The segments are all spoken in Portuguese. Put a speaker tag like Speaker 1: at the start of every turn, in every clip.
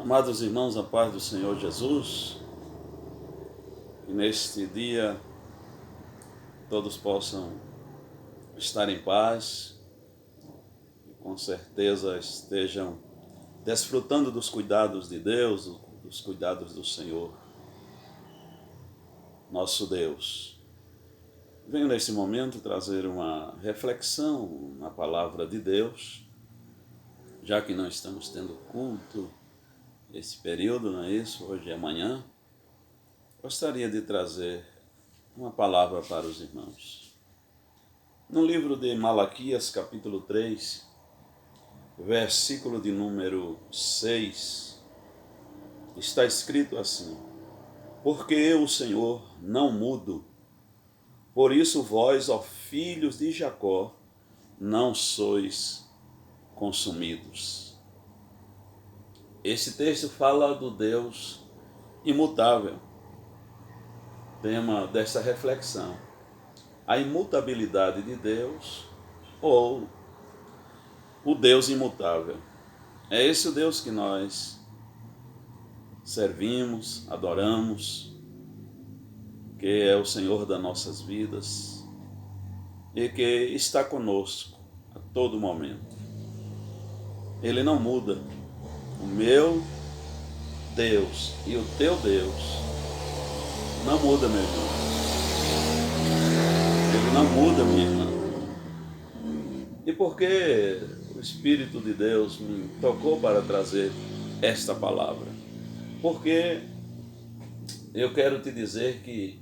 Speaker 1: Amados irmãos, a paz do Senhor Jesus, que neste dia todos possam estar em paz e com certeza estejam desfrutando dos cuidados de Deus, dos cuidados do Senhor, nosso Deus. Venho nesse momento trazer uma reflexão na palavra de Deus, já que não estamos tendo culto esse período, não é isso? Hoje e amanhã. Gostaria de trazer uma palavra para os irmãos. No livro de Malaquias, capítulo 3, versículo de número 6, está escrito assim: Porque eu, o Senhor, não mudo, por isso vós, ó filhos de Jacó, não sois consumidos. Esse texto fala do Deus imutável, tema desta reflexão: a imutabilidade de Deus ou o Deus imutável. É esse o Deus que nós servimos, adoramos, que é o Senhor das nossas vidas e que está conosco a todo momento. Ele não muda. O meu Deus e o teu Deus não muda, meu irmão. Ele não muda, minha irmã. E por que o Espírito de Deus me tocou para trazer esta palavra? Porque eu quero te dizer que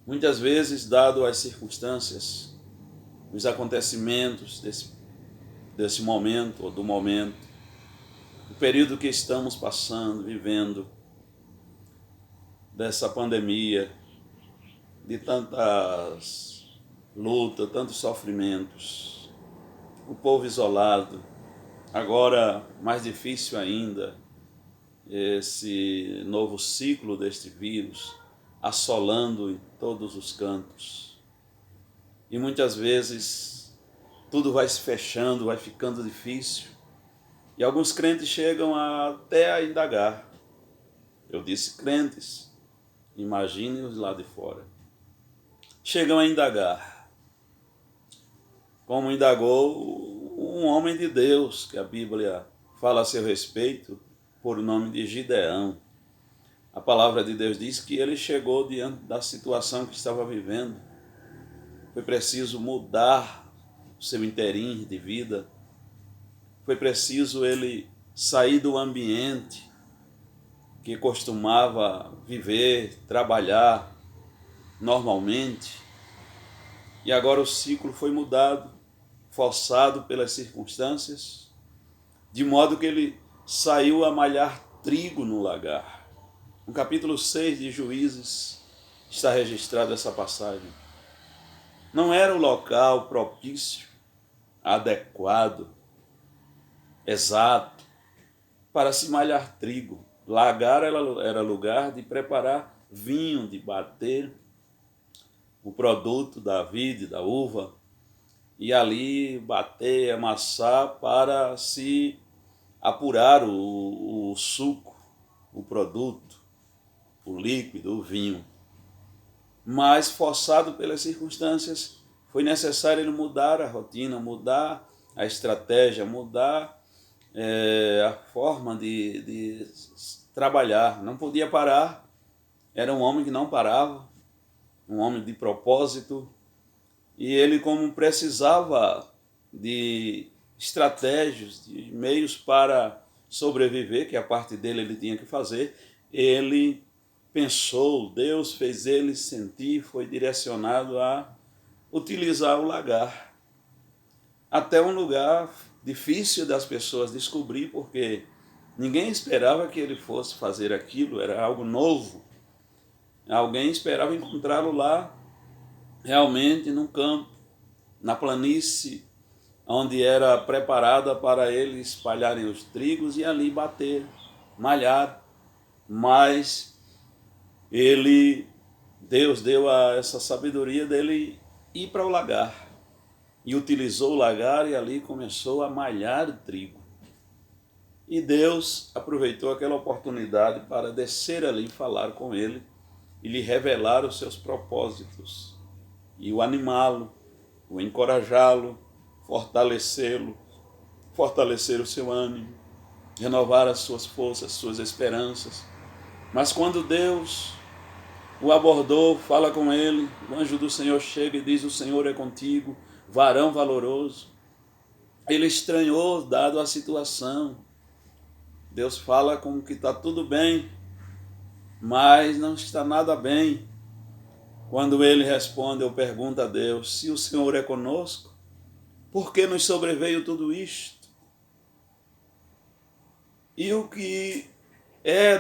Speaker 1: muitas vezes, dado as circunstâncias, os acontecimentos desse momento ou do momento, o período que estamos passando, vivendo, dessa pandemia, de tantas lutas, tantos sofrimentos, o povo isolado, agora mais difícil ainda, esse novo ciclo deste vírus assolando em todos os cantos. E muitas vezes tudo vai se fechando, vai ficando difícil. E alguns crentes chegam até a indagar. Eu disse crentes, imaginem os lá de fora. Chegam a indagar, como indagou um homem de Deus, que a Bíblia fala a seu respeito, por nome de Gideão. A palavra de Deus diz que ele chegou diante da situação que estava vivendo. Foi preciso mudar o seu interim de vida. Foi preciso ele sair do ambiente que costumava viver, trabalhar normalmente. E agora o ciclo foi mudado, forçado pelas circunstâncias, de modo que ele saiu a malhar trigo no lagar. No capítulo 6 de Juízes está registrada essa passagem. Não era o local propício, adequado, exato, para se malhar trigo. Lagar era lugar de preparar vinho, de bater o produto da vide, da uva, e ali bater, amassar para se apurar o suco, o produto, o líquido, o vinho. Mas, forçado pelas circunstâncias, foi necessário ele mudar a rotina, mudar a estratégia, mudar a forma de trabalhar. Não podia parar, era um homem que não parava, um homem de propósito, e ele, como precisava de estratégias, de meios para sobreviver, que a parte dele ele tinha que fazer, ele pensou, Deus fez ele sentir, foi direcionado a utilizar o lagar. Até um lugar difícil das pessoas descobrir, porque ninguém esperava que ele fosse fazer aquilo, era algo novo. Alguém esperava encontrá-lo lá, realmente num campo, na planície, onde era preparada para eles espalharem os trigos e ali bater, malhar. Mas Deus deu a essa sabedoria dele ir para o lagar. E utilizou o lagar e ali começou a malhar o trigo. E Deus aproveitou aquela oportunidade para descer ali e falar com ele e lhe revelar os seus propósitos e o animá-lo, o encorajá-lo, fortalecê-lo, fortalecer o seu ânimo, renovar as suas forças, as suas esperanças. Mas quando Deus o abordou, fala com ele, o anjo do Senhor chega e diz: o Senhor é contigo, varão valoroso. Ele estranhou, dado a situação. Deus fala como que está tudo bem, mas não está nada bem. Quando ele responde ou pergunta a Deus: se o Senhor é conosco, por que nos sobreveio tudo isto? E o que é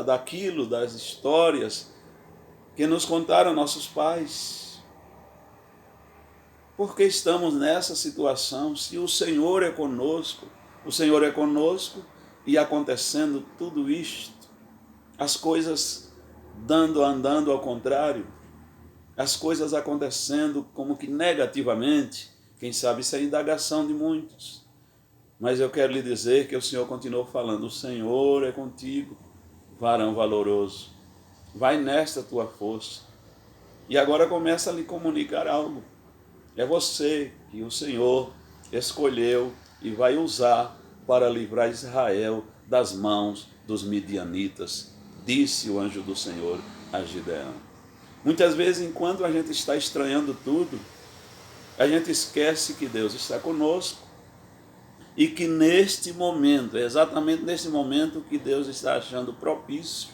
Speaker 1: daquilo, das histórias que nos contaram nossos pais? Por que estamos nessa situação? Se o Senhor é conosco, e acontecendo tudo isto, as coisas andando ao contrário, as coisas acontecendo como que negativamente. Quem sabe isso é indagação de muitos. Mas eu quero lhe dizer que o Senhor continuou falando: o Senhor é contigo, varão valoroso. Vai nesta tua força. E agora começa a lhe comunicar algo. É você que o Senhor escolheu e vai usar para livrar Israel das mãos dos midianitas, disse o anjo do Senhor a Gideão. Muitas vezes, enquanto a gente está estranhando tudo, a gente esquece que Deus está conosco e que neste momento, é exatamente neste momento que Deus está achando propício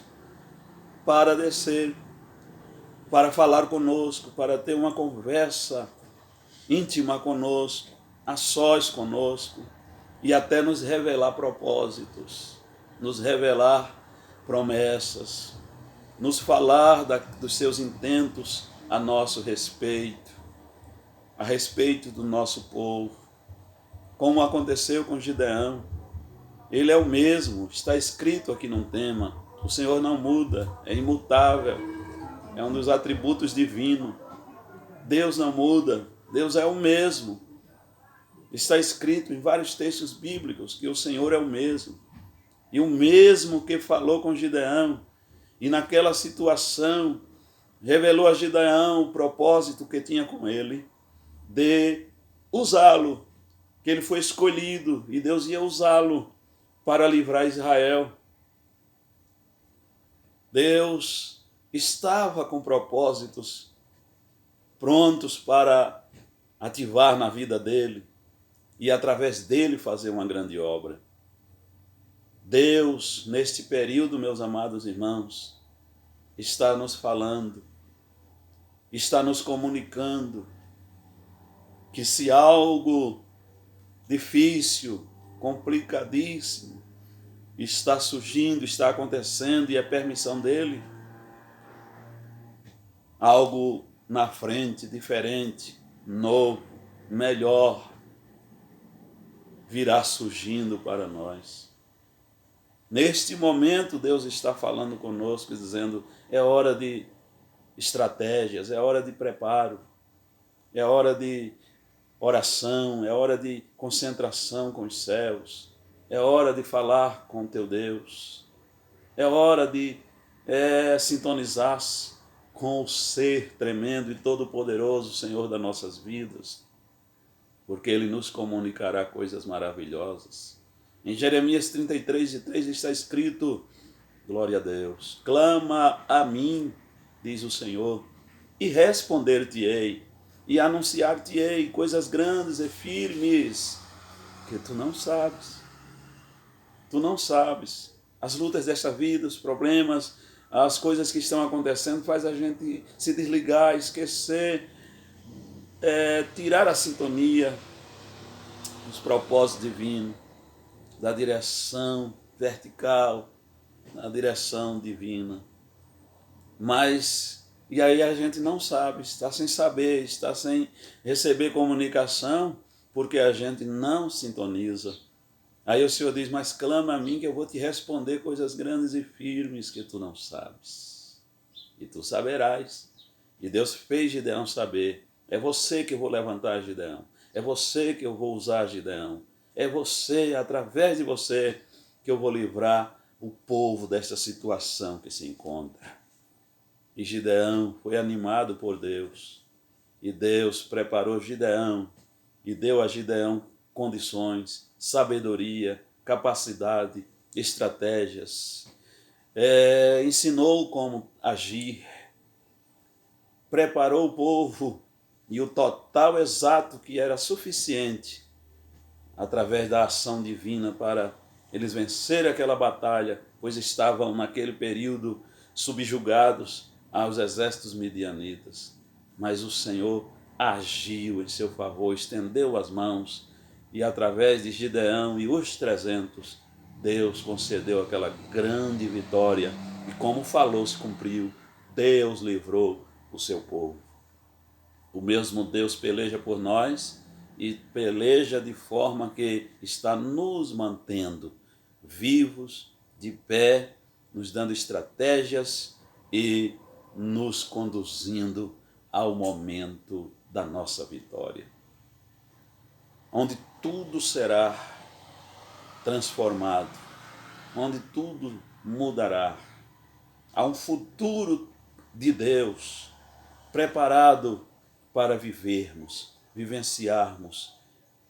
Speaker 1: para descer, para falar conosco, para ter uma conversa íntima conosco, a sós conosco, e até nos revelar propósitos, nos revelar promessas, nos falar dos seus intentos a nosso respeito, a respeito do nosso povo, como aconteceu com Gideão. Ele é o mesmo, está escrito aqui num tema: o Senhor não muda, é imutável, é um dos atributos divinos. Deus não muda, Deus é o mesmo. Está escrito em vários textos bíblicos que o Senhor é o mesmo. E o mesmo que falou com Gideão, e naquela situação revelou a Gideão o propósito que tinha com ele, de usá-lo, que ele foi escolhido e Deus ia usá-lo para livrar Israel. Deus estava com propósitos prontos para ativar na vida dele e através dele fazer uma grande obra. Deus, neste período, meus amados irmãos, está nos falando, está nos comunicando que se algo difícil, complicadíssimo está surgindo, está acontecendo e é permissão dele, algo na frente, diferente, novo, melhor, virá surgindo para nós. Neste momento, Deus está falando conosco, dizendo: é hora de estratégias, é hora de preparo, é hora de oração, é hora de concentração com os céus, é hora de falar com teu Deus, é hora de sintonizar-se com o ser tremendo e todo-poderoso, Senhor das nossas vidas, porque Ele nos comunicará coisas maravilhosas. Em Jeremias 33:3 está escrito: glória a Deus, clama a mim, diz o Senhor, e responder-te-ei, e anunciar-te-ei coisas grandes e firmes, que tu não sabes. Tu não sabes. As lutas desta vida, os problemas, as coisas que estão acontecendo, faz a gente se desligar, esquecer, tirar a sintonia dos propósitos divinos, da direção vertical, da direção divina. Mas, e aí a gente não sabe, está sem saber, está sem receber comunicação, porque a gente não sintoniza. Aí o Senhor diz: mas clama a mim que eu vou te responder coisas grandes e firmes que tu não sabes. E tu saberás. E Deus fez Gideão saber: é você que eu vou levantar Gideão. É você que eu vou usar Gideão. É você, através de você, que eu vou livrar o povo desta situação que se encontra. E Gideão foi animado por Deus. E Deus preparou Gideão e deu a Gideão condições, sabedoria, capacidade, estratégias. Ensinou como agir, preparou o povo e o total exato que era suficiente através da ação divina para eles vencerem aquela batalha, pois estavam naquele período subjugados aos exércitos midianitas. Mas o Senhor agiu em seu favor, estendeu as mãos e através de Gideão e os 300, Deus concedeu aquela grande vitória e como falou se cumpriu, Deus livrou o seu povo. O mesmo Deus peleja por nós e peleja de forma que está nos mantendo vivos, de pé, nos dando estratégias e nos conduzindo ao momento da nossa vitória, onde tudo será transformado, onde tudo mudará. Há um futuro de Deus preparado para vivermos, vivenciarmos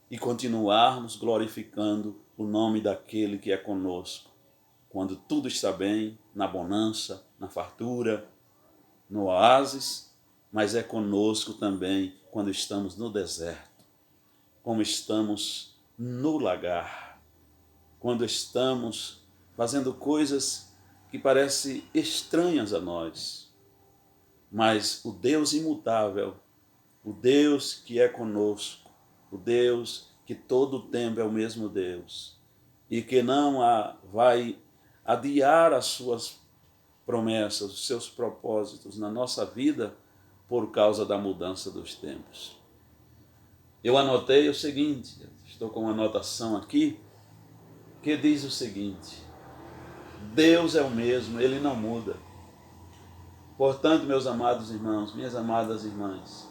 Speaker 1: e continuarmos glorificando o nome daquele que é conosco. Quando tudo está bem, na bonança, na fartura, no oásis, mas é conosco também quando estamos no deserto, como estamos no lagar, quando estamos fazendo coisas que parecem estranhas a nós, mas o Deus imutável, o Deus que é conosco, o Deus que todo o tempo é o mesmo Deus e que não vai adiar as suas promessas, os seus propósitos na nossa vida por causa da mudança dos tempos. Eu anotei o seguinte, estou com uma anotação aqui, que diz o seguinte: Deus é o mesmo, Ele não muda. Portanto, meus amados irmãos, minhas amadas irmãs,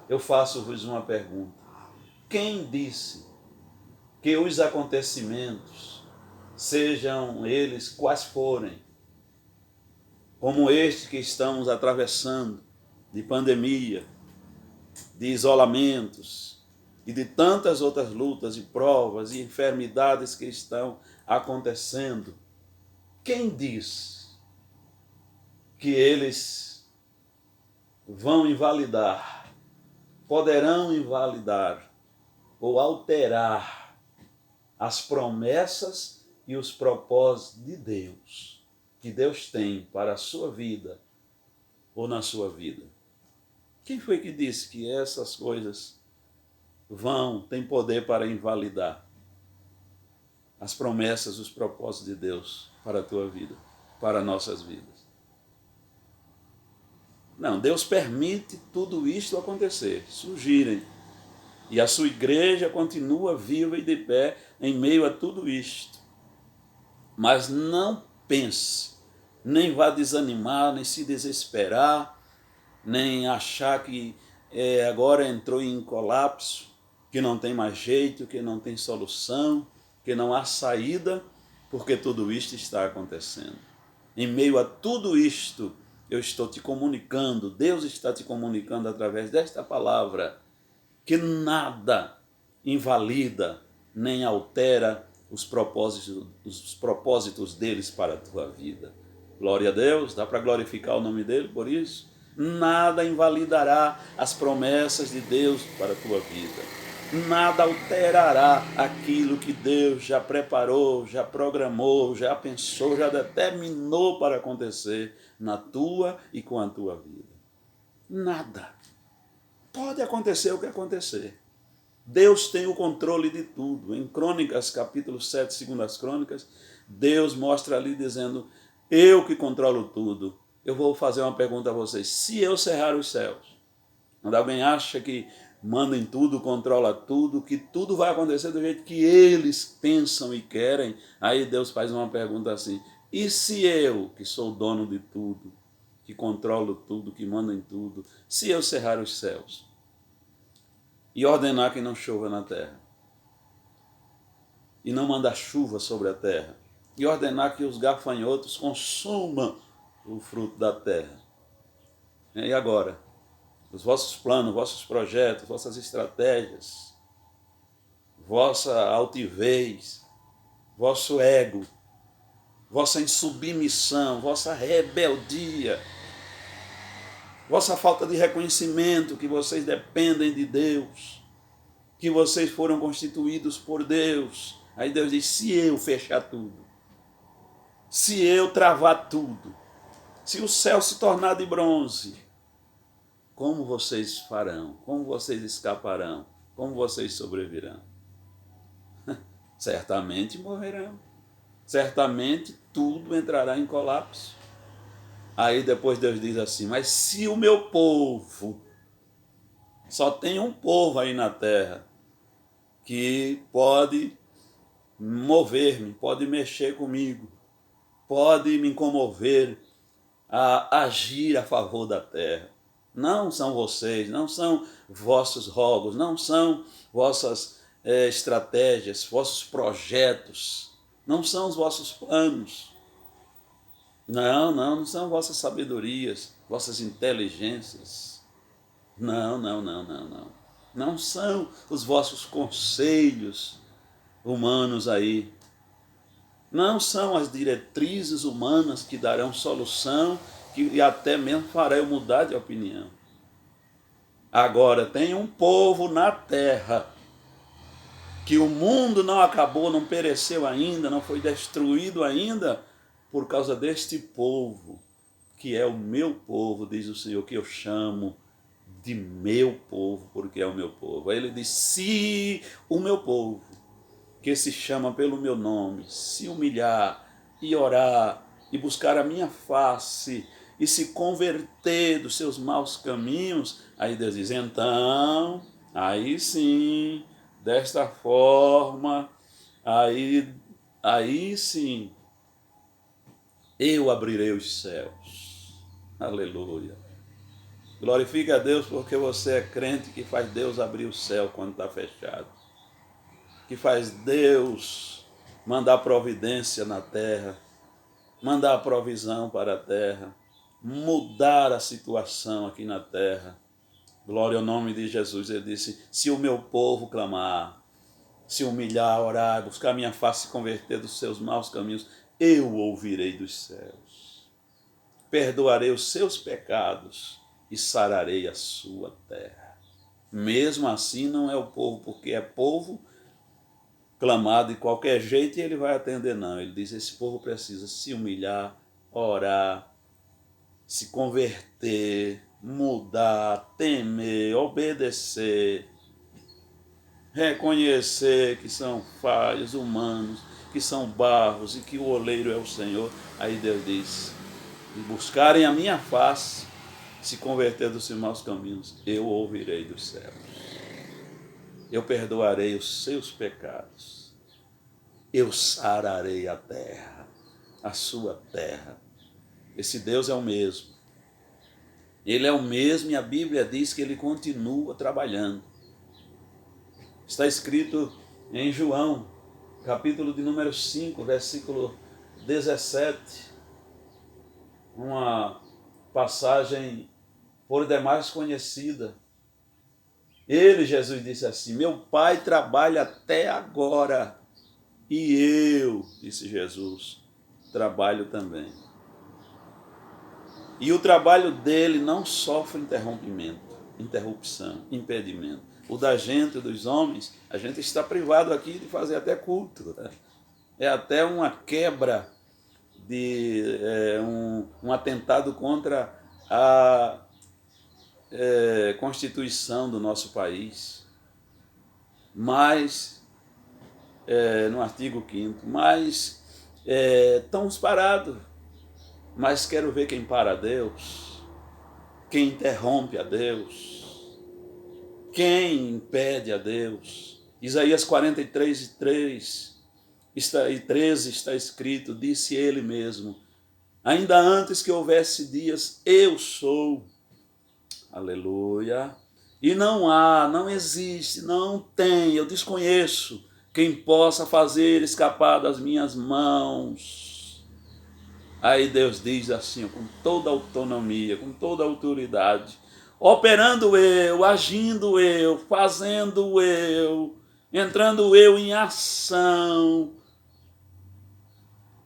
Speaker 1: eu faço-vos uma pergunta. Quem disse que os acontecimentos, sejam eles quais forem, como este que estamos atravessando, de pandemia, de isolamentos e de tantas outras lutas e provas e enfermidades que estão acontecendo, quem diz que eles vão invalidar, poderão invalidar ou alterar as promessas e os propósitos de Deus, que Deus tem para a sua vida ou na sua vida? Quem foi que disse que essas coisas têm poder para invalidar as promessas, os propósitos de Deus para a tua vida, para nossas vidas? Não, Deus permite tudo isto acontecer, surgirem. E a sua igreja continua viva e de pé em meio a tudo isto. Mas não pense, nem vá desanimar, nem se desesperar, nem achar que agora entrou em colapso, que não tem mais jeito, que não tem solução, que não há saída, porque tudo isto está acontecendo. Em meio a tudo isto, eu estou te comunicando, Deus está te comunicando através desta palavra, que nada invalida nem altera os propósitos deles para a tua vida. Glória a Deus, dá para glorificar o nome dele por isso? Nada invalidará as promessas de Deus para a tua vida. Nada alterará aquilo que Deus já preparou, já programou, já pensou, já determinou para acontecer na tua e com a tua vida. Nada. Pode acontecer o que acontecer. Deus tem o controle de tudo. Em Crônicas, capítulo 7, segundo as Crônicas, Deus mostra ali dizendo: eu que controlo tudo. Eu vou fazer uma pergunta a vocês. Se eu cerrar os céus, quando alguém acha que manda em tudo, controla tudo, que tudo vai acontecer do jeito que eles pensam e querem, aí Deus faz uma pergunta assim: e se eu, que sou o dono de tudo, que controlo tudo, que mando em tudo, se eu cerrar os céus e ordenar que não chova na terra, e não mandar chuva sobre a terra, e ordenar que os gafanhotos consumam o fruto da terra. E agora? Os vossos planos, vossos projetos, vossas estratégias, vossa altivez, vosso ego, vossa insubmissão, vossa rebeldia, vossa falta de reconhecimento que vocês dependem de Deus, que vocês foram constituídos por Deus. Aí Deus diz, se eu fechar tudo, se eu travar tudo, se o céu se tornar de bronze, como vocês farão? Como vocês escaparão? Como vocês sobreviverão? Certamente morrerão. Certamente tudo entrará em colapso. Aí depois Deus diz assim, mas se o meu povo, só tem um povo aí na terra que pode mover-me, pode mexer comigo, pode me comover a agir a favor da terra. Não são vocês, não são vossos rogos, não são vossas estratégias, vossos projetos, não são os vossos planos. Não são vossas sabedorias, vossas inteligências. Não. Não são os vossos conselhos humanos aí. Não são as diretrizes humanas que darão solução, que até mesmo farão eu mudar de opinião. Agora, tem um povo na terra que o mundo não acabou, não pereceu ainda, não foi destruído ainda, por causa deste povo, que é o meu povo, diz o Senhor, que eu chamo de meu povo, porque é o meu povo. Aí ele diz, se o meu povo, que se chama pelo meu nome, se humilhar e orar e buscar a minha face e se converter dos seus maus caminhos, aí Deus diz, então, aí sim, desta forma, aí sim, eu abrirei os céus. Aleluia. Glorifique a Deus porque você é crente que faz Deus abrir o céu quando está fechado. Que faz Deus mandar providência na terra, mandar a provisão para a terra, mudar a situação aqui na terra. Glória ao nome de Jesus. Ele disse, se o meu povo clamar, se humilhar, orar, buscar minha face e converter dos seus maus caminhos, eu ouvirei dos céus. Perdoarei os seus pecados e sararei a sua terra. Mesmo assim não é o povo, porque é povo clamar de qualquer jeito e ele vai atender, não. Ele diz, esse povo precisa se humilhar, orar, se converter, mudar, temer, obedecer, reconhecer que são falhos humanos, que são barros e que o oleiro é o Senhor. Aí Deus diz, buscarem a minha face, se converter dos seus maus caminhos, eu ouvirei dos céus. Eu perdoarei os seus pecados. Eu sararei a terra, a sua terra. Esse Deus é o mesmo. Ele é o mesmo e a Bíblia diz que ele continua trabalhando. Está escrito em João, capítulo de número 5, versículo 17, uma passagem por demais conhecida. Ele, Jesus, disse assim, meu Pai trabalha até agora e eu, disse Jesus, trabalho também. E o trabalho dele não sofre interrupção, impedimento. O da gente, dos homens, a gente está privado aqui de fazer até culto. É até uma quebra, um atentado contra a Constituição do nosso país. Mas, no artigo 5º, mas estamos parados. Mas quero ver quem para a Deus, quem interrompe a Deus, quem impede a Deus. Isaías 43:13 está escrito, disse ele mesmo, ainda antes que houvesse dias, eu sou. Aleluia. E não há, não existe, não tem, eu desconheço quem possa fazer escapar das minhas mãos. Aí Deus diz assim, com toda autonomia, com toda autoridade, operando eu, agindo eu, fazendo eu, entrando eu em ação,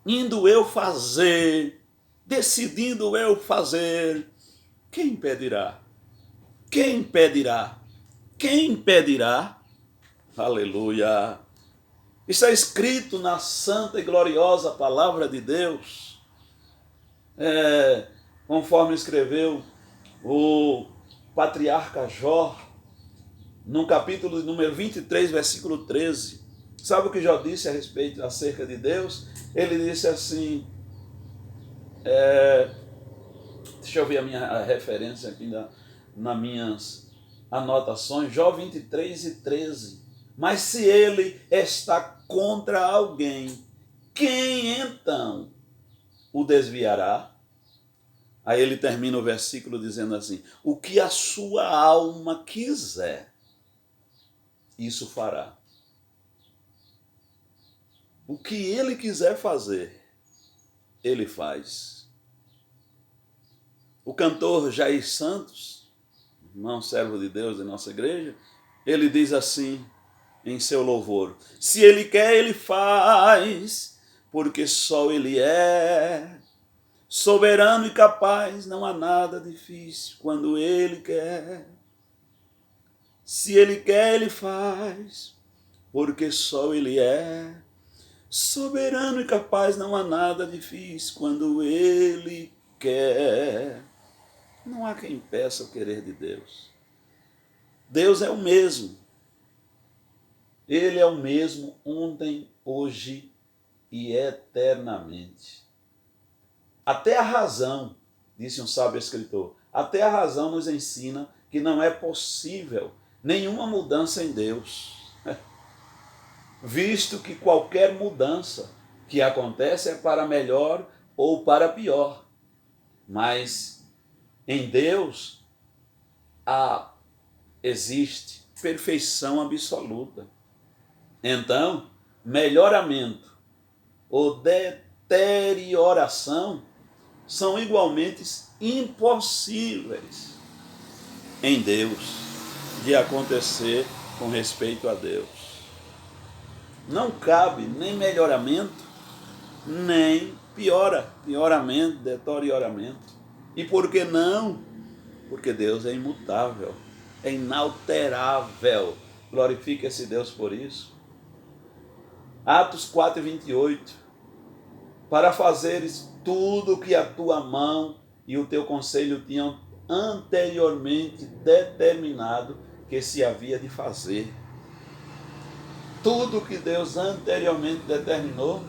Speaker 1: indo eu fazer, decidindo eu fazer. Quem impedirá? Quem impedirá? Quem impedirá? Aleluia! Está escrito na santa e gloriosa palavra de Deus, conforme escreveu o patriarca Jó, no capítulo número 23, versículo 13. Sabe o que Jó disse a respeito, acerca de Deus? Ele disse assim, deixa eu ver a minha referência aqui nas minhas anotações, Jó 23 e 13. Mas se ele está contra alguém, quem então o desviará? Aí ele termina o versículo dizendo assim, o que a sua alma quiser, isso fará. O que ele quiser fazer, ele faz. O cantor Jair Santos, irmão servo de Deus da nossa igreja, ele diz assim em seu louvor, se ele quer, ele faz, porque só ele é soberano e capaz, não há nada difícil quando ele quer. Se ele quer, ele faz, porque só ele é soberano e capaz, não há nada difícil quando ele quer. Não há quem impeça o querer de Deus. Deus é o mesmo. Ele é o mesmo ontem, hoje e eternamente. Até a razão, disse um sábio escritor, até a razão nos ensina que não é possível nenhuma mudança em Deus. Visto que qualquer mudança que acontece é para melhor ou para pior. Mas em Deus existe perfeição absoluta. Então, melhoramento ou deterioração são igualmente impossíveis em Deus de acontecer com respeito a Deus. Não cabe nem melhoramento, nem pioramento, deterioramento. E por que não? Porque Deus é imutável, é inalterável. Glorifique esse Deus por isso. Atos 4, 28. Para fazeres tudo o que a tua mão e o teu conselho tinham anteriormente determinado que se havia de fazer. Tudo que Deus anteriormente determinou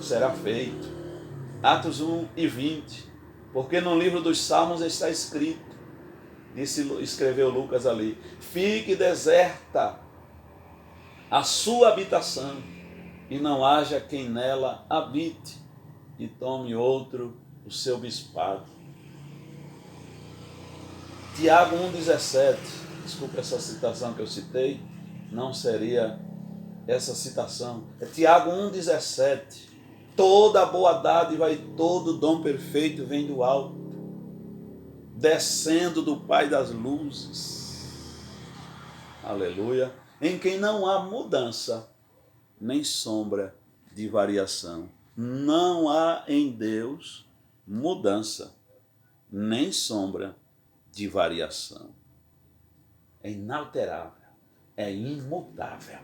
Speaker 1: será feito. Atos 1 e 20. Porque no livro dos Salmos está escrito, escreveu Lucas ali, fique deserta a sua habitação e não haja quem nela habite e tome outro o seu bispado. Tiago 1,17, desculpa essa citação que eu citei, não seria essa citação, é Tiago 1,17, toda boa dádiva e todo dom perfeito vem do alto, descendo do Pai das luzes, aleluia, em quem não há mudança, nem sombra de variação. Não há em Deus mudança, nem sombra de variação. É inalterável, é imutável.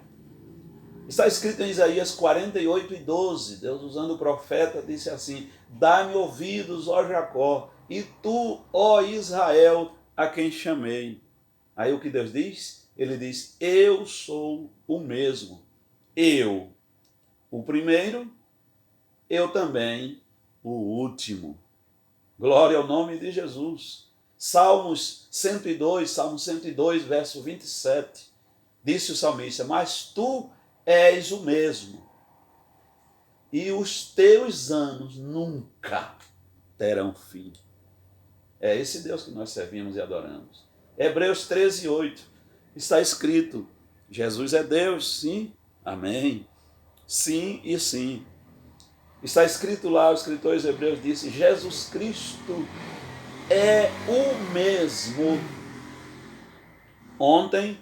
Speaker 1: Está escrito em Isaías 48 e 12, Deus usando o profeta disse assim, dá-me ouvidos, ó Jacó, e tu, ó Israel, a quem chamei. Aí o que Deus diz? Ele diz, eu sou o mesmo. Eu, o primeiro, eu também, o último. Glória ao nome de Jesus. Salmo 102, verso 27, disse o salmista, mas tu és o mesmo, e os teus anos nunca terão fim. É esse Deus que nós servimos e adoramos. Hebreus 13, 8, está escrito, Jesus é Deus, sim, Amém? Sim e sim. Está escrito lá, o escritor aos Hebreus disse, Jesus Cristo é o mesmo ontem,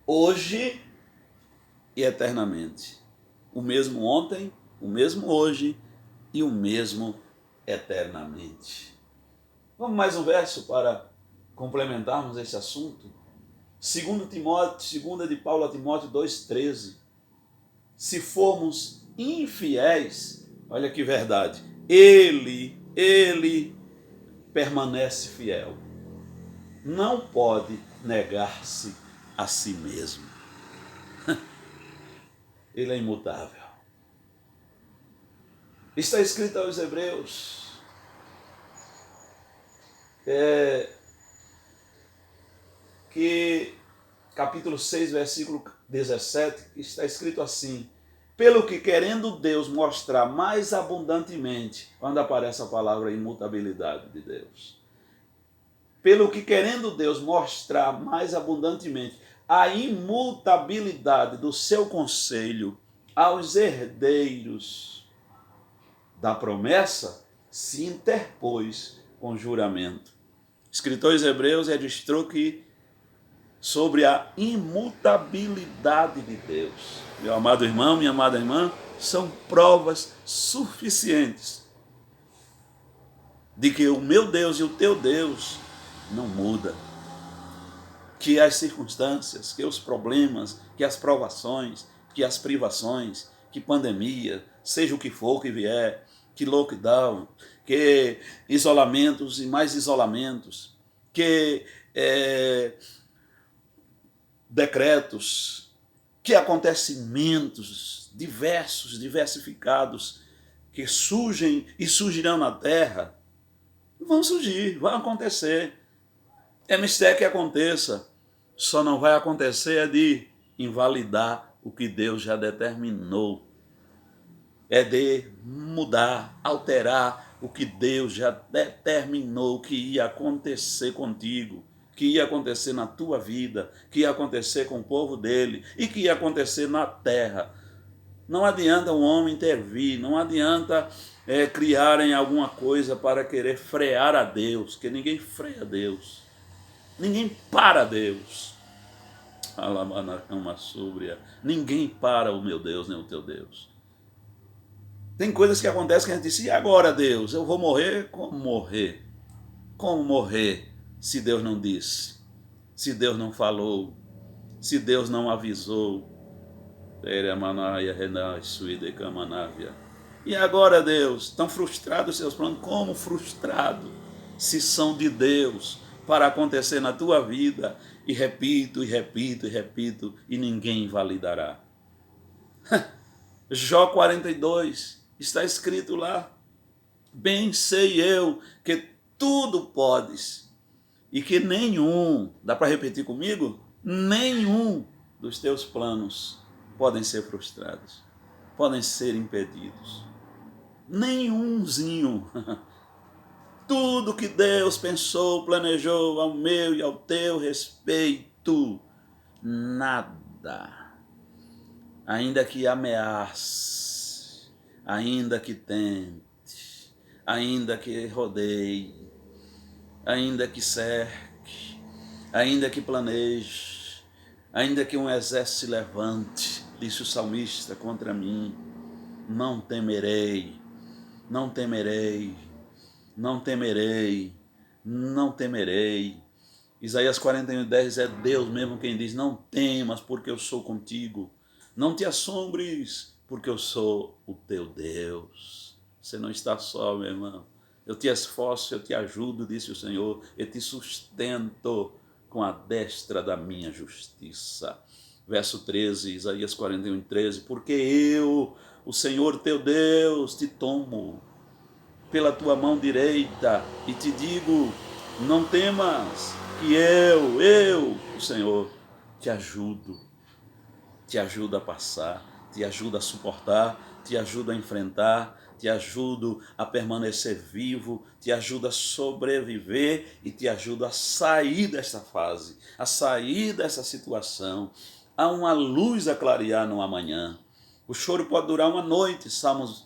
Speaker 1: hoje e eternamente. O mesmo ontem, o mesmo hoje e o mesmo eternamente. Vamos mais um verso para complementarmos esse assunto. 2 de Paulo a Timóteo 2,13. Se formos infiéis, olha que verdade, ele permanece fiel. Não pode negar-se a si mesmo. Ele é imutável. Está escrito aos Hebreus, que capítulo 6, versículo 17, está escrito assim, pelo que querendo Deus mostrar mais abundantemente, quando aparece a palavra imutabilidade de Deus, pelo que querendo Deus mostrar mais abundantemente a imutabilidade do seu conselho aos herdeiros da promessa, se interpôs com juramento. Escritores hebreus registrou que sobre a imutabilidade de Deus. Meu amado irmão, minha amada irmã, são provas suficientes de que o meu Deus e o teu Deus não muda. Que as circunstâncias, que os problemas, que as provações, que as privações, que pandemia, seja o que for que vier, que lockdown, que isolamentos e mais isolamentos, que decretos, que acontecimentos diversos, diversificados, que surgem e surgirão na terra, vão surgir, vão acontecer. É mistério que aconteça, só não vai acontecer de invalidar o que Deus já determinou. É de mudar, alterar o que Deus já determinou que ia acontecer contigo, que ia acontecer na tua vida, que ia acontecer com o povo dele e que ia acontecer na terra. Não adianta um homem intervir, não adianta criarem alguma coisa para querer frear a Deus, que ninguém freia Deus, ninguém para Deus. Ninguém para o meu Deus, nem o teu Deus. Tem coisas que acontecem que a gente diz, e agora, Deus? Eu vou morrer? Como morrer? Como morrer se Deus não disse? Se Deus não falou? Se Deus não avisou? E agora, Deus? Estão frustrados os seus planos? Como frustrado? Se são de Deus para acontecer na tua vida. E repito, e repito, e repito, e ninguém invalidará. Jó 42, está escrito lá, bem sei eu que tudo podes e que nenhum, dá para repetir comigo? Nenhum dos teus planos podem ser frustrados, podem ser impedidos. Nenhumzinho. Tudo que Deus pensou, planejou ao meu e ao teu respeito, nada. Ainda que ameace, ainda que tente, ainda que rodeie, ainda que cerque, ainda que planeje, ainda que um exército se levante, disse o salmista, contra mim, não temerei, não temerei, não temerei, não temerei. Isaías 41:10 é Deus mesmo quem diz, não temas porque eu sou contigo. Não te assombres, porque eu sou o teu Deus. Você não está só, meu irmão. Eu te esforço, eu te ajudo, disse o Senhor. Eu te sustento com a destra da minha justiça. Verso 13, Isaías 41:13. Porque eu, o Senhor teu Deus, te tomo pela tua mão direita e te digo, não temas, que eu, o Senhor, te ajudo. Te ajuda a passar, te ajuda a suportar, te ajuda a enfrentar, te ajudo a permanecer vivo, te ajuda a sobreviver e te ajuda a sair desta fase, a sair dessa situação, há uma luz a clarear no amanhã. O choro pode durar uma noite, Salmos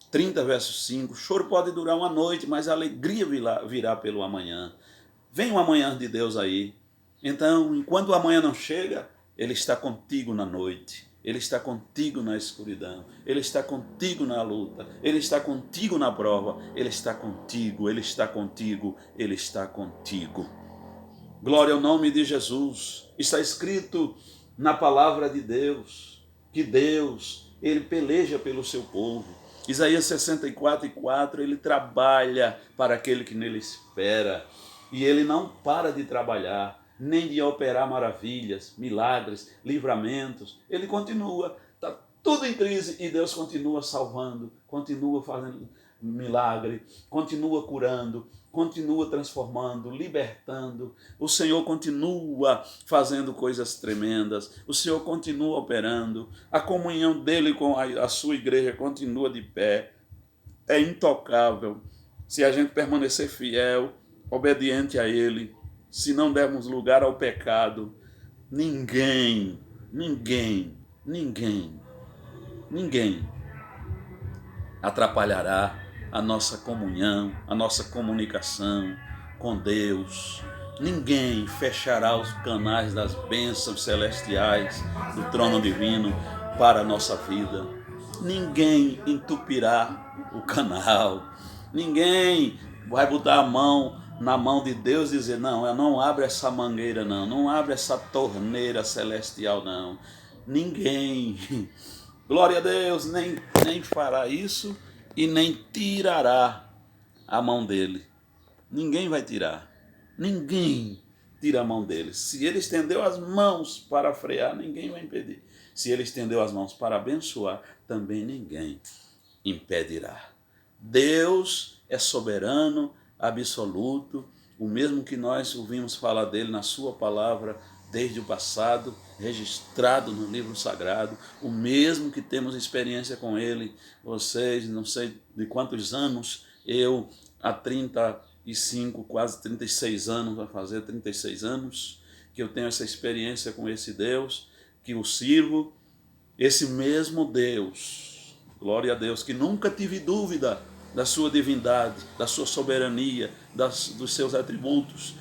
Speaker 1: 30, verso 5. O choro pode durar uma noite, mas a alegria virá pelo amanhã. Vem o amanhã de Deus aí. Então, enquanto o amanhã não chega, Ele está contigo na noite. Ele está contigo na escuridão. Ele está contigo na luta. Ele está contigo na prova. Ele está contigo, Ele está contigo, Ele está contigo. Glória ao nome de Jesus. Está escrito na palavra de Deus que Deus, Ele peleja pelo seu povo. Isaías 64:4, Ele trabalha para aquele que nele espera. E Ele não para de trabalhar, nem de operar maravilhas, milagres, livramentos. Ele continua, está tudo em crise e Deus continua salvando, continua fazendo milagre, continua curando, continua transformando, libertando. O Senhor continua fazendo coisas tremendas, o Senhor continua operando, a comunhão dele com a sua igreja continua de pé, é intocável. Se a gente permanecer fiel, obediente a Ele, se não dermos lugar ao pecado, ninguém atrapalhará a nossa comunhão, a nossa comunicação com Deus. Ninguém fechará os canais das bênçãos celestiais do trono divino para a nossa vida. Ninguém entupirá o canal. Ninguém vai botar a mão na mão de Deus e dizer, não abre essa mangueira não abre essa torneira celestial não. Ninguém, glória a Deus, nem fará isso e nem tirará a mão dele. Ninguém vai tirar. Ninguém tira a mão dele. Se ele estendeu as mãos para frear, ninguém vai impedir. Se ele estendeu as mãos para abençoar, também ninguém impedirá. Deus é soberano, absoluto, o mesmo que nós ouvimos falar dele na sua palavra desde o passado, registrado no livro sagrado, o mesmo que temos experiência com ele. Vocês, não sei de quantos anos, eu há 35, quase 36 anos, vai fazer 36 anos, que eu tenho essa experiência com esse Deus, que o sirvo, esse mesmo Deus, glória a Deus, que nunca tive dúvida da sua divindade, da sua soberania, dos seus atributos,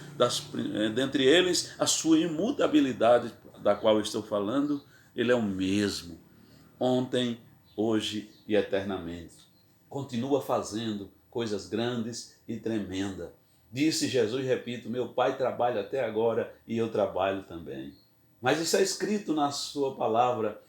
Speaker 1: dentre eles a sua imutabilidade, da qual eu estou falando. Ele é o mesmo, ontem, hoje e eternamente. Continua fazendo coisas grandes e tremendas. Disse Jesus, repito, meu Pai trabalha até agora e eu trabalho também. Mas isso é escrito na sua palavra.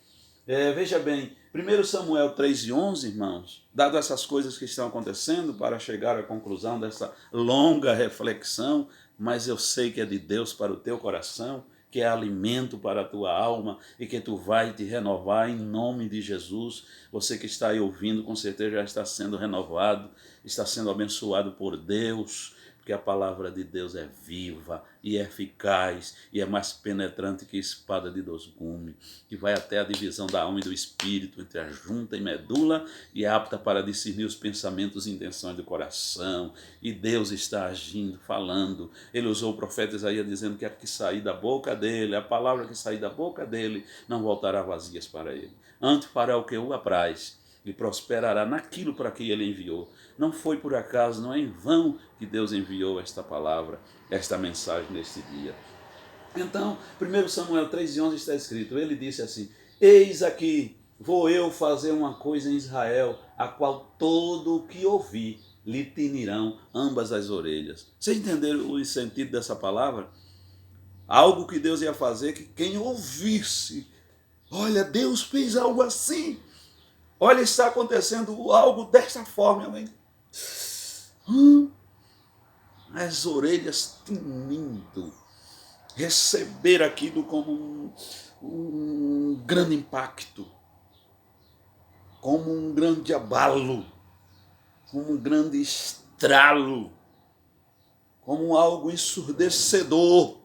Speaker 1: Veja bem, 1 Samuel 3:11, irmãos, dado essas coisas que estão acontecendo, para chegar à conclusão dessa longa reflexão, mas eu sei que é de Deus para o teu coração, que é alimento para a tua alma e que tu vai te renovar em nome de Jesus. Você que está aí ouvindo, com certeza já está sendo renovado, está sendo abençoado por Deus, porque a palavra de Deus é viva e eficaz e é mais penetrante que espada de 2 gumes, que vai até a divisão da alma e do espírito, entre a junta e medula, e é apta para discernir os pensamentos e intenções do coração. E Deus está agindo, falando. Ele usou o profeta Isaías dizendo que a que sair da boca dele, a palavra que sair da boca dele, não voltará vazias para ele. Antes fará o que o apraz e prosperará naquilo para que ele enviou. Não foi por acaso, não é em vão que Deus enviou esta palavra, esta mensagem neste dia. Então, 1 Samuel 3:11 está escrito, ele disse assim, eis aqui, vou eu fazer uma coisa em Israel, a qual todo o que ouvir lhe tinirão ambas as orelhas. Vocês entenderam o sentido dessa palavra? Algo que Deus ia fazer, que quem ouvisse, olha, Deus fez algo assim, olha, está acontecendo algo desta forma, amém? As orelhas tinindo, receber aquilo como um grande impacto, como um grande abalo, como um grande estralo, como algo ensurdecedor,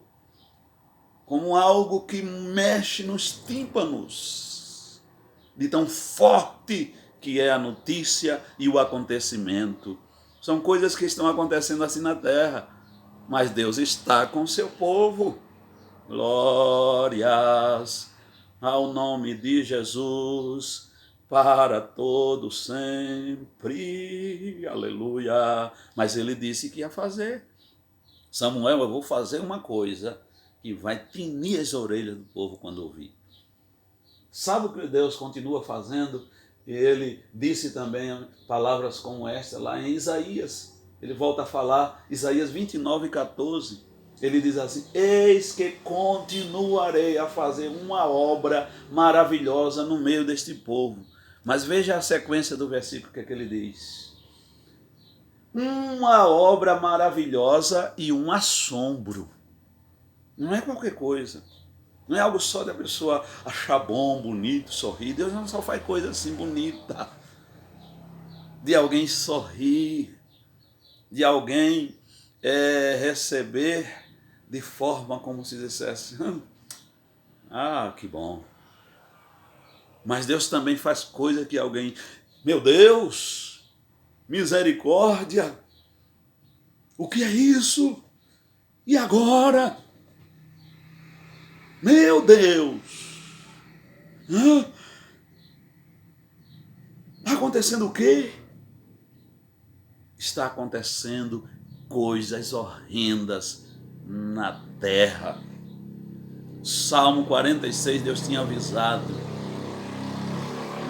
Speaker 1: como algo que mexe nos tímpanos, de tão forte que é a notícia e o acontecimento. São coisas que estão acontecendo assim na terra, mas Deus está com o seu povo. Glórias ao nome de Jesus, para todo sempre. Aleluia. Mas ele disse que ia fazer. Samuel, eu vou fazer uma coisa que vai tinir as orelhas do povo quando ouvir. Sabe o que Deus continua fazendo? Ele disse também palavras como esta lá em Isaías. Ele volta a falar, Isaías 29:14. Ele diz assim: eis que continuarei a fazer uma obra maravilhosa no meio deste povo. Mas veja a sequência do versículo que ele diz. Uma obra maravilhosa e um assombro. Não é qualquer coisa. Não é algo só da pessoa achar bom, bonito, sorrir. Deus não só faz coisa assim bonita. De alguém sorrir, de alguém receber de forma como se dissesse, ah, que bom. Mas Deus também faz coisa que alguém, meu Deus, misericórdia, o que é isso? E agora? Meu Deus! Está acontecendo o quê? Está acontecendo coisas horrendas na terra. Salmo 46, Deus tinha avisado,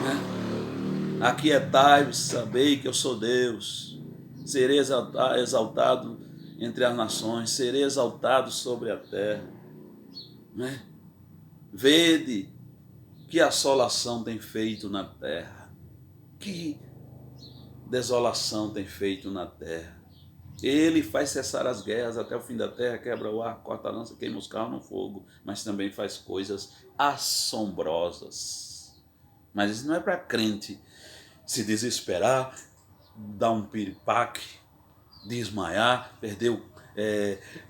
Speaker 1: né? Aquietai-vos, sabei que eu sou Deus. Serei exaltado entre as nações, serei exaltado sobre a terra, né? Vede que assolação tem feito na terra, que desolação tem feito na terra. Ele faz cessar as guerras até o fim da terra, quebra o arco, corta a lança, queima os carros no fogo, mas também faz coisas assombrosas. Mas isso não é para crente se desesperar, dar um piripaque, desmaiar,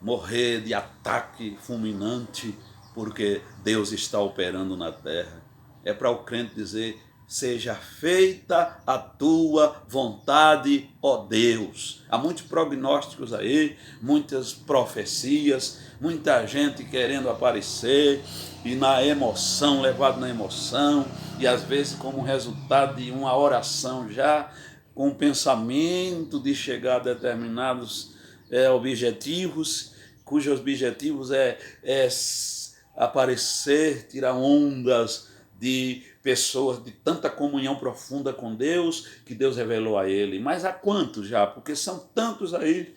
Speaker 1: morrer de ataque fulminante, porque Deus está operando na terra. É para o crente dizer: seja feita a tua vontade, ó Deus. Há muitos prognósticos aí, muitas profecias, muita gente querendo aparecer e na emoção, levado na emoção, e às vezes como resultado de uma oração já com o pensamento de chegar a determinados objetivos, cujos objetivos é aparecer, tirar ondas de pessoas de tanta comunhão profunda com Deus, que Deus revelou a ele. Mas há quantos já? Porque são tantos aí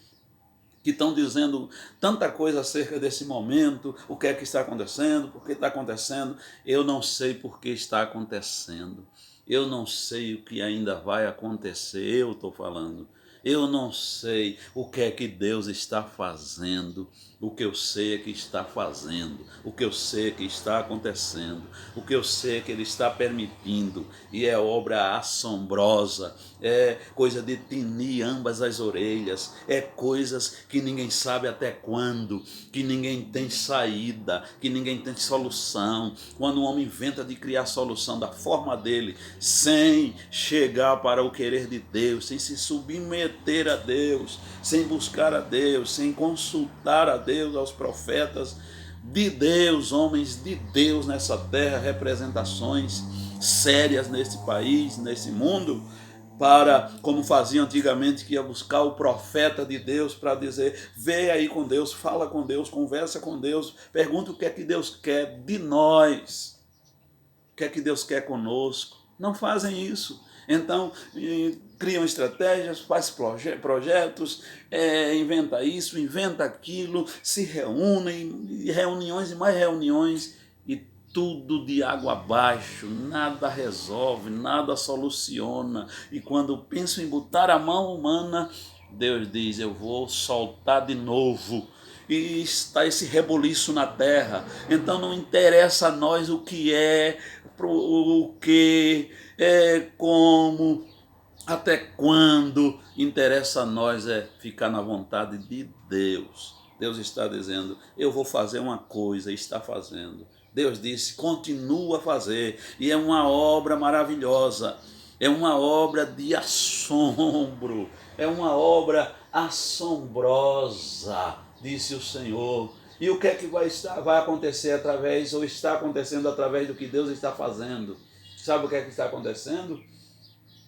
Speaker 1: que estão dizendo tanta coisa acerca desse momento, o que é que está acontecendo, por que está acontecendo. Eu não sei por que está acontecendo. Eu não sei o que ainda vai acontecer, eu estou falando. Eu não sei o que é que Deus está fazendo. O que eu sei é que está fazendo. O que eu sei é que está acontecendo. O que eu sei é que Ele está permitindo. E é obra assombrosa. É coisa de tinir ambas as orelhas. É coisas que ninguém sabe até quando. Que ninguém tem saída. Que ninguém tem solução. Quando o homem inventa de criar solução da forma dele, sem chegar para o querer de Deus, sem se submeter a Deus, sem buscar a Deus, sem consultar a Deus, aos profetas de Deus, homens de Deus nessa terra, representações sérias nesse país, nesse mundo, para, como faziam antigamente, que ia buscar o profeta de Deus para dizer: vê aí com Deus, fala com Deus, conversa com Deus, pergunta o que é que Deus quer de nós, o que é que Deus quer conosco. Não fazem isso. Então, criam estratégias, faz projetos, inventa isso, inventa aquilo, se reúnem, reuniões e mais reuniões, e tudo de água abaixo, nada resolve, nada soluciona. E quando pensam em botar a mão humana, Deus diz: eu vou soltar de novo. E está esse reboliço na terra. Então não interessa a nós o que é, o que é, como, até quando. Interessa a nós é ficar na vontade de Deus. Deus está dizendo: eu vou fazer uma coisa, e está fazendo. Deus disse: continua a fazer, e é uma obra maravilhosa, é uma obra de assombro, é uma obra assombrosa, disse o Senhor. E o que é que vai acontecer através, ou está acontecendo através do que Deus está fazendo? Sabe o que é que está acontecendo?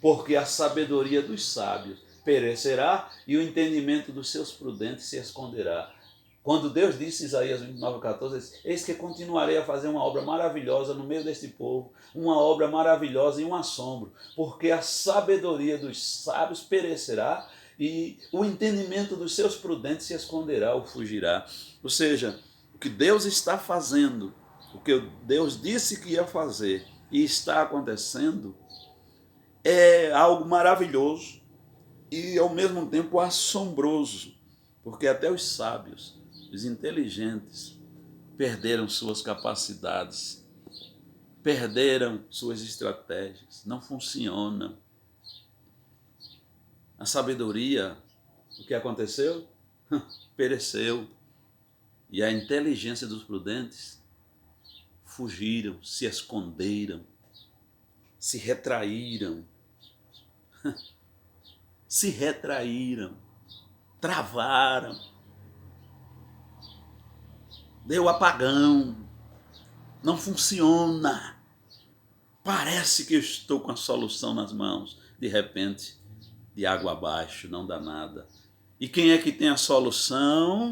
Speaker 1: Porque a sabedoria dos sábios perecerá e o entendimento dos seus prudentes se esconderá. Quando Deus disse, Isaías 29:14, eis que continuarei a fazer uma obra maravilhosa no meio deste povo, uma obra maravilhosa e um assombro, porque a sabedoria dos sábios perecerá e o entendimento dos seus prudentes se esconderá ou fugirá. Ou seja, o que Deus está fazendo, o que Deus disse que ia fazer e está acontecendo, é algo maravilhoso e ao mesmo tempo assombroso, porque até os sábios, os inteligentes, perderam suas capacidades, perderam suas estratégias, não funcionam. A sabedoria, o que aconteceu? Pereceu. E a inteligência dos prudentes fugiram, se esconderam, se retraíram, travaram, deu apagão, não funciona. Parece que eu estou com a solução nas mãos, de repente, de água abaixo, não dá nada. E quem é que tem a solução?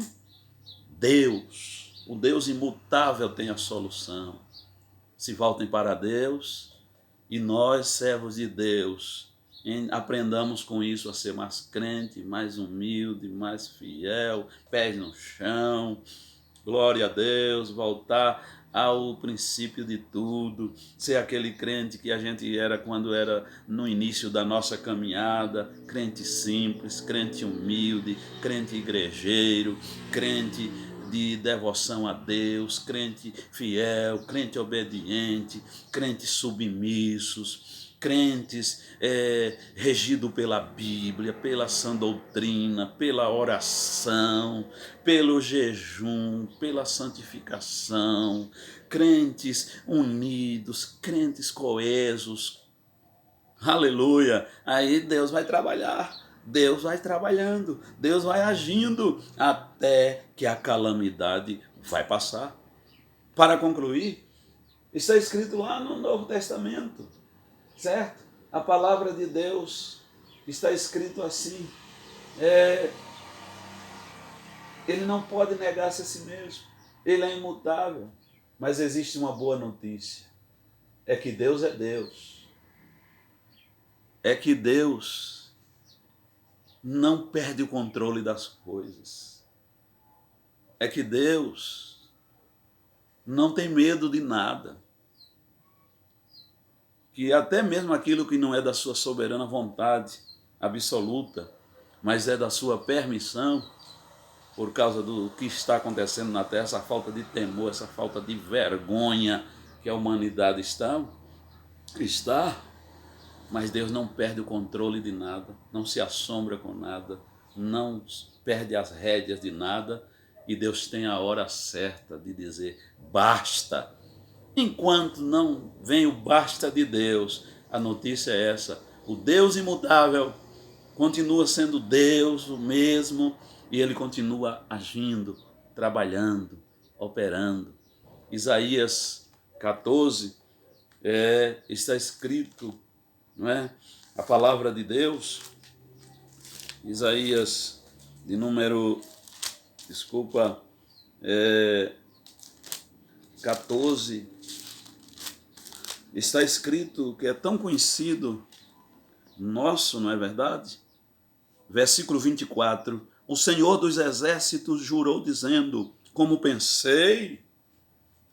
Speaker 1: Deus. O Deus imutável tem a solução. Se voltem para Deus e nós, servos de Deus, aprendamos com isso a ser mais crente, mais humilde, mais fiel, pés no chão, glória a Deus, voltar ao princípio de tudo, ser aquele crente que a gente era quando era no início da nossa caminhada, crente simples, crente humilde, crente igrejeiro, crente de devoção a Deus, crente fiel, crente obediente, crentes submissos, crentes regidos pela Bíblia, pela sã doutrina, pela oração, pelo jejum, pela santificação, crentes unidos, crentes coesos. Aleluia! Aí Deus vai trabalhar, Deus vai trabalhando, Deus vai agindo até que a calamidade vai passar. Para concluir, está escrito lá no Novo Testamento, certo? A palavra de Deus está escrito assim, ele não pode negar-se a si mesmo, ele é imutável, mas existe uma boa notícia, é que Deus é Deus, é que Deus não perde o controle das coisas, é que Deus não tem medo de nada, que até mesmo aquilo que não é da sua soberana vontade absoluta, mas é da sua permissão, por causa do que está acontecendo na Terra, essa falta de temor, essa falta de vergonha que a humanidade está, mas Deus não perde o controle de nada, não se assombra com nada, não perde as rédeas de nada, e Deus tem a hora certa de dizer basta. Enquanto não vem o basta de Deus, a notícia é essa: o Deus imutável continua sendo Deus o mesmo, e ele continua agindo, trabalhando, operando. Isaías 14 está escrito, não é? A palavra de Deus, Isaías de número, 14, está escrito, que é tão conhecido nosso, não é verdade? Versículo 24, o Senhor dos Exércitos jurou dizendo, como pensei,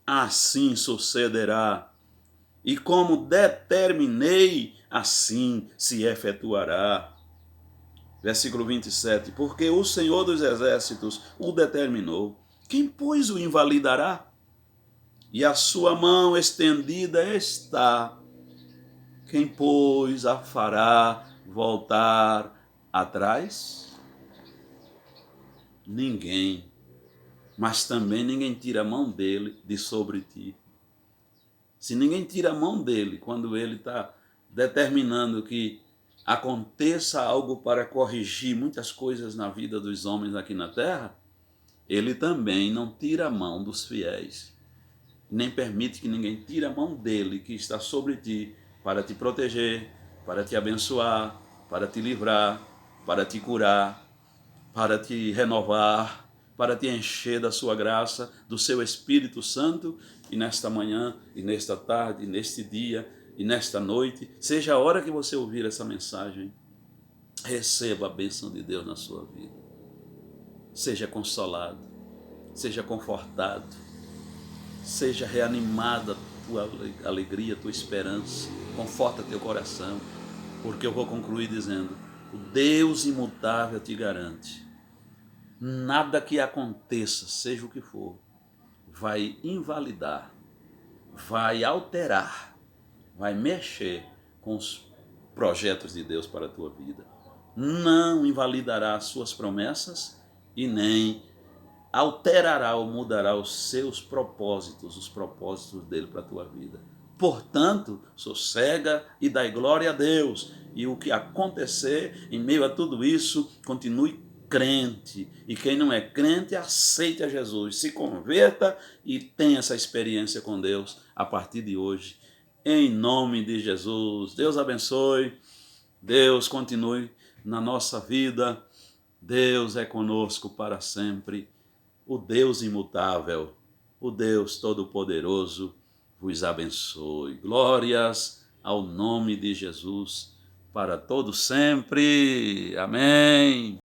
Speaker 1: assim sucederá, e como determinei, assim se efetuará. Versículo 27, porque o Senhor dos Exércitos o determinou, quem, pois, o invalidará? E a sua mão estendida está, quem, pois, a fará voltar atrás? Ninguém, mas também ninguém tira a mão dele de sobre ti. Se ninguém tira a mão dele quando ele está determinando que aconteça algo para corrigir muitas coisas na vida dos homens aqui na terra, Ele também não tira a mão dos fiéis, nem permite que ninguém tire a mão dele que está sobre ti para te proteger, para te abençoar, para te livrar, para te curar, para te renovar, para te encher da sua graça, do seu Espírito Santo. E nesta manhã, e nesta tarde, e neste dia, e nesta noite, seja a hora que você ouvir essa mensagem, receba a bênção de Deus na sua vida. Seja consolado, seja confortado, seja reanimada a tua alegria, a tua esperança, conforta teu coração, porque eu vou concluir dizendo: o Deus imutável te garante, nada que aconteça, seja o que for, vai invalidar, vai alterar, vai mexer com os projetos de Deus para a tua vida. Não invalidará as suas promessas e nem alterará ou mudará os seus propósitos, os propósitos dele para a tua vida. Portanto, sossega e dai glória a Deus. E o que acontecer em meio a tudo isso, continue crente. E quem não é crente, aceite a Jesus, se converta e tenha essa experiência com Deus a partir de hoje. Em nome de Jesus. Deus abençoe. Deus continue na nossa vida. Deus é conosco para sempre. O Deus imutável, o Deus todo-poderoso vos abençoe. Glórias ao nome de Jesus para todos sempre. Amém.